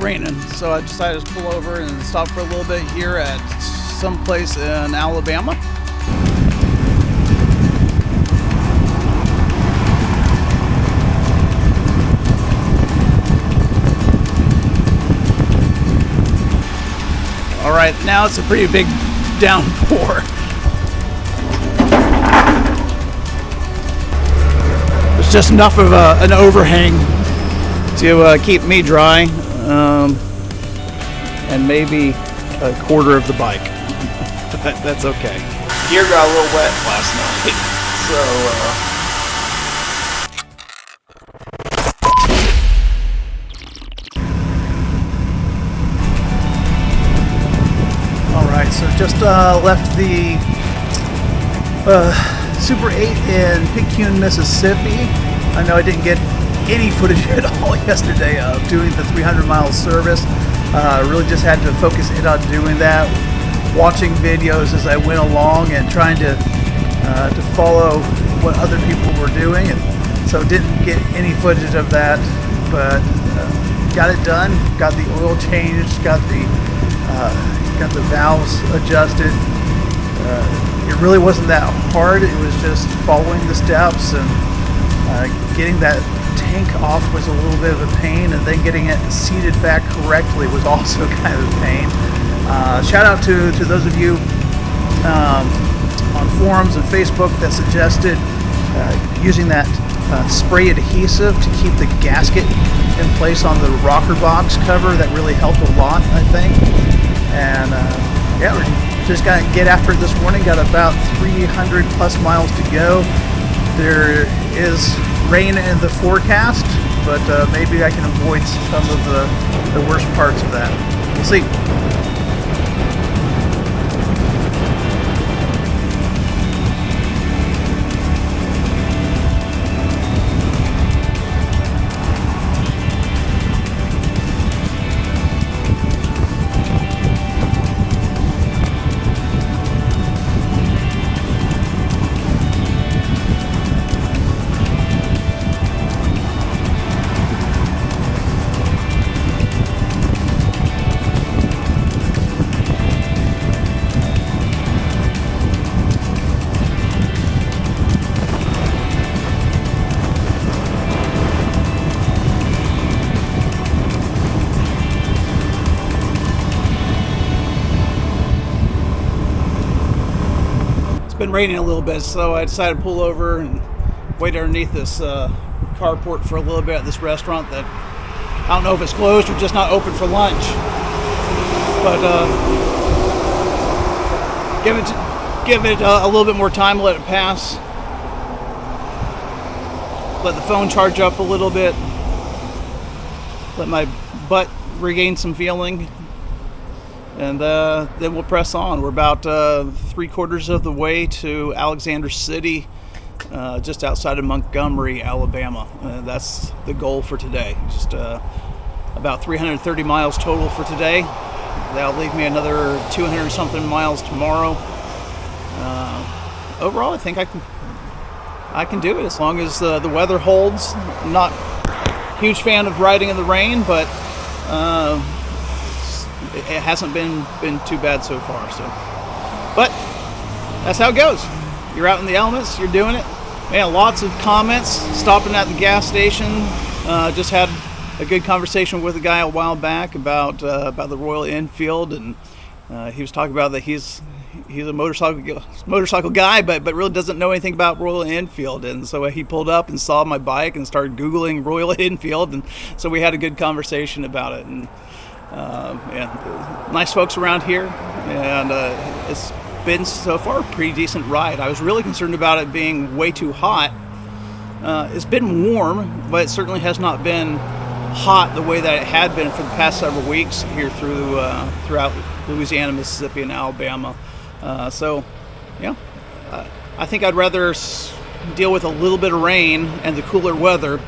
raining, so I decided to pull over and stop for a little bit here at some place in Alabama. All right, now it's a pretty big downpour. There's just enough of an overhang to keep me dry, and maybe a quarter of the bike. That's okay. Gear got a little wet last night, so So just left the Super 8 in Picayune, Mississippi. I know I didn't get any footage at all yesterday of doing the 300-mile service. Really just had to focus in on doing that, watching videos as I went along and trying to follow what other people were doing. And so didn't get any footage of that, but got it done, got the oil changed, got the valves adjusted. It really wasn't that hard. It was just following the steps, and getting that tank off was a little bit of a pain, and then getting it seated back correctly was also kind of a pain. Shout out to those of you on forums and Facebook that suggested using that spray adhesive to keep the gasket in place on the rocker box cover. That really helped a lot, I think. And yeah, we're just gonna get after it this morning. Got about 300 plus miles to go. There is rain in the forecast, but maybe I can avoid some of the worst parts of that. We'll see. Been raining a little bit, so I decided to pull over and wait underneath this carport for a little bit at this restaurant that I don't know if it's closed or just not open for lunch, but give it a little bit more time, let it pass, let the phone charge up a little bit, let my butt regain some feeling, and then we'll press on. We're about 3/4 of the way to Alexander City, just outside of Montgomery, Alabama. That's the goal for today. Just about 330 miles total for today. That'll leave me another 200 something miles tomorrow. Overall, I think I can do it as long as the weather holds. I'm not a huge fan of riding in the rain, but it hasn't been too bad so far. So, but that's how it goes. You're out in the elements, you're doing it. Man, lots of comments. Stopping at the gas station. Just had a good conversation with a guy a while back about the Royal Enfield, and he was talking about that he's a motorcycle guy, but really doesn't know anything about Royal Enfield. And so he pulled up and saw my bike and started Googling Royal Enfield, and so we had a good conversation about it. And yeah, nice folks around here, and it's been so far a pretty decent ride. I was really concerned about it being way too hot. It's been warm, but it certainly has not been hot the way that it had been for the past several weeks here throughout Louisiana, Mississippi, and Alabama. So yeah, I think I'd rather deal with a little bit of rain and the cooler weather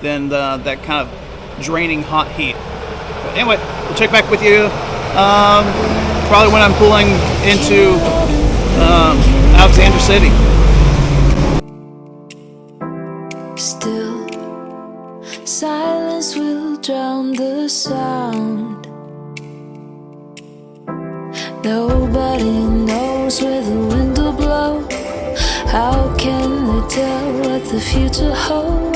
than that kind of draining hot heat. But anyway, we'll check back with you probably when I'm pulling into Alexander City. Still, Silence will drown the sound. Nobody knows where the wind will blow. How can they tell what the future holds?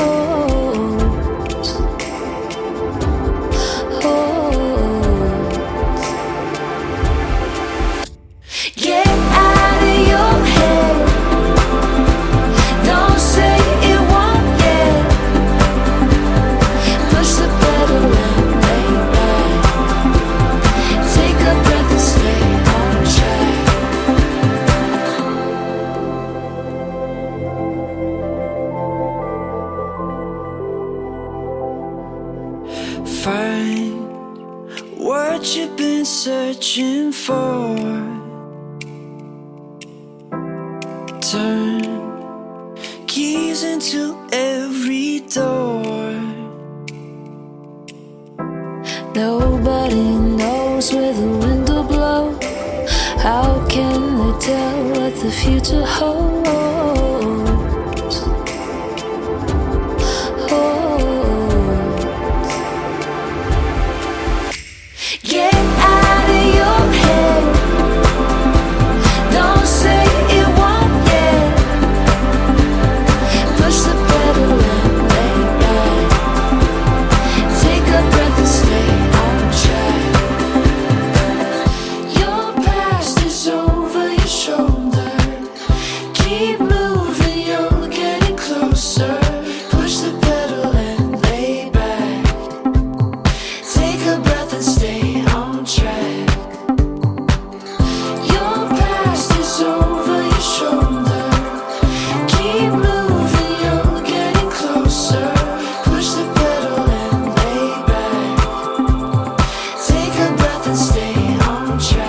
Get out of your head. Don't say it won't yet. Push the pedal and lay back. Take a breath and stay on track. Find what you've been searching for. Turn keys into every door. Nobody knows where the wind will blow. How can they tell what the future holds? Get out of your head. Don't say it won't yet. Push the pedal and lay back. Take a breath and stay on track. Your past is over your shoulder. Keep moving, you're getting closer. Push the pedal and lay back. Take a breath and stay on track. Your past is over your shoulder. Keep moving, you're getting closer. Push the pedal and lay back. Take a breath and stay on track.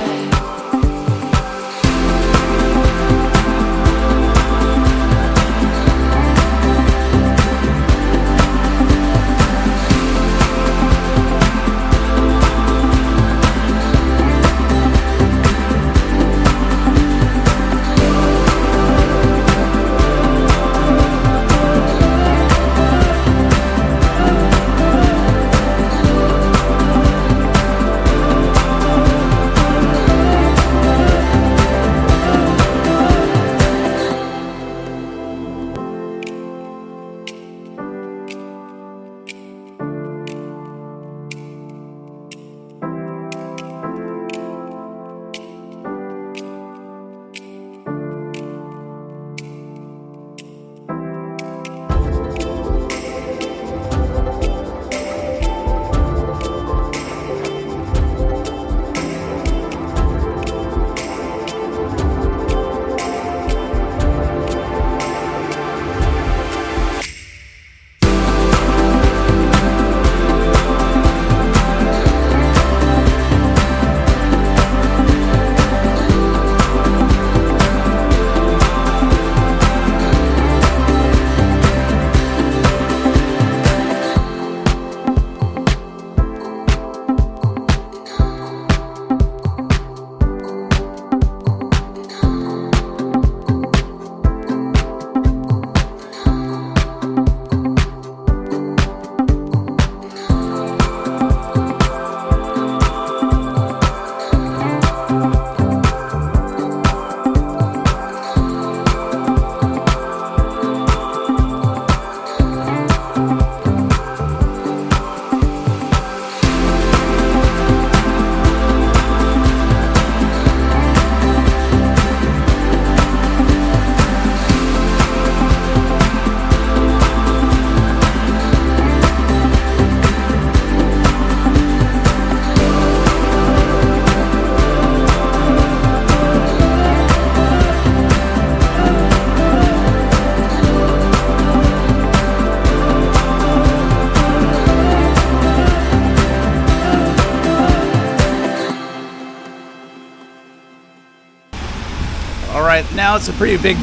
Alright, now it's a pretty big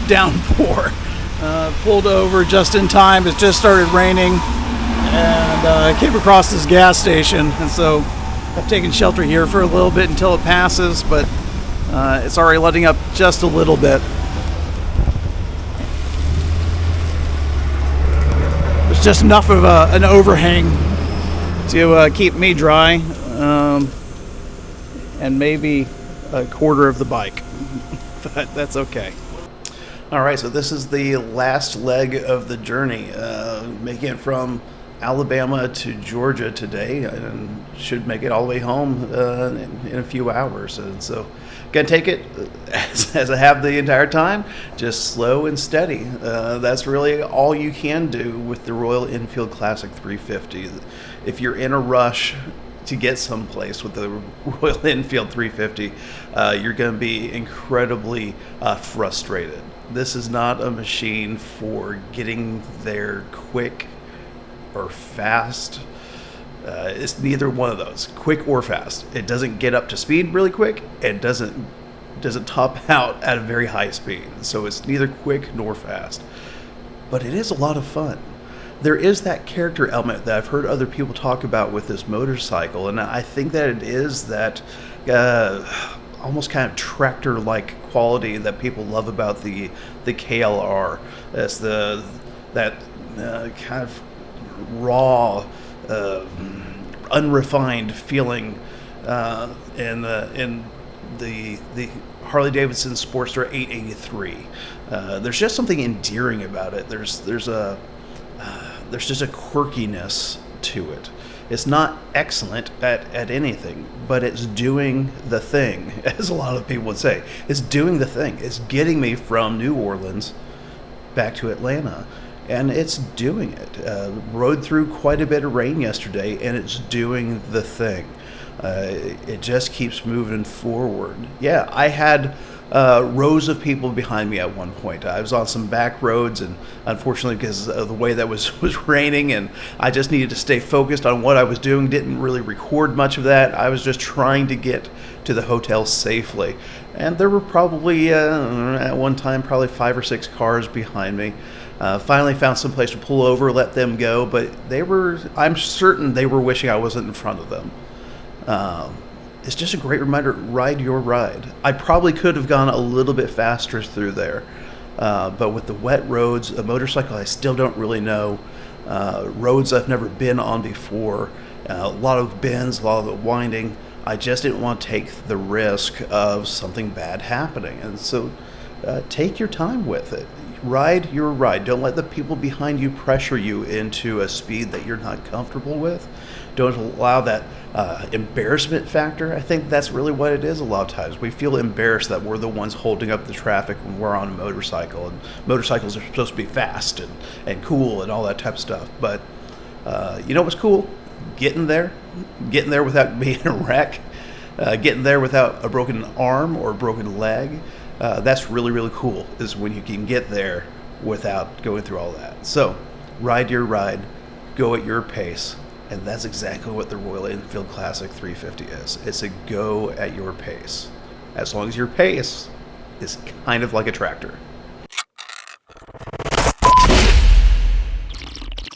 downpour. Pulled over just in time. It just started raining, and I came across this gas station, and so I've taken shelter here for a little bit until it passes, but it's already letting up just a little bit. The There's just enough of an overhang to keep me dry, and maybe a quarter of the bike, but that's okay. All right, so this is the last leg of the journey, making it from Alabama to Georgia today, and should make it all the way home in a few hours. And so, gonna take it as I have the entire time, just slow and steady. That's really all you can do with the Royal Enfield Classic 350. If you're in a rush to get someplace with the Royal Enfield 350, you're going to be incredibly frustrated. This is not a machine for getting there quick or fast. It's neither one of those, quick or fast. It doesn't get up to speed really quick. It doesn't top out at a very high speed. So it's neither quick nor fast. But it is a lot of fun. There is that character element that I've heard other people talk about with this motorcycle, and I think that it is that almost kind of tractor-like quality that people love about the KLR. That's that kind of raw, unrefined feeling in the Harley-Davidson Sportster 883. There's just something endearing about it. There's just a quirkiness to it. It's not excellent at anything, but it's doing the thing, as a lot of people would say. It's doing the thing. It's getting me from New Orleans back to Atlanta, and it's doing it. Rode through quite a bit of rain yesterday, and it's doing the thing. It just keeps moving forward. Yeah, I had rows of people behind me at one point. I was on some back roads, and unfortunately, because of the way that was raining, and I just needed to stay focused on what I was doing, didn't really record much of that. I was just trying to get to the hotel safely. And there were probably, at one time, probably 5 or 6 cars behind me. Finally found some place to pull over, let them go, but I'm certain they were wishing I wasn't in front of them. It's just a great reminder, ride your ride. I probably could have gone a little bit faster through there, but with the wet roads, a motorcycle I still don't really know, roads I've never been on before, a lot of bends, a lot of it winding, I just didn't want to take the risk of something bad happening. And so take your time with it. Ride your ride. Don't let the people behind you pressure you into a speed that you're not comfortable with. Don't allow that embarrassment factor. I think that's really what it is a lot of times. We feel embarrassed that we're the ones holding up the traffic when we're on a motorcycle. And motorcycles are supposed to be fast and cool and all that type of stuff. But you know what's cool? Getting there without being a wreck. Getting there without a broken arm or a broken leg. That's really, really cool, is when you can get there without going through all that. So, ride your ride, go at your pace, and that's exactly what the Royal Enfield Classic 350 is. It's a go at your pace, as long as your pace is kind of like a tractor.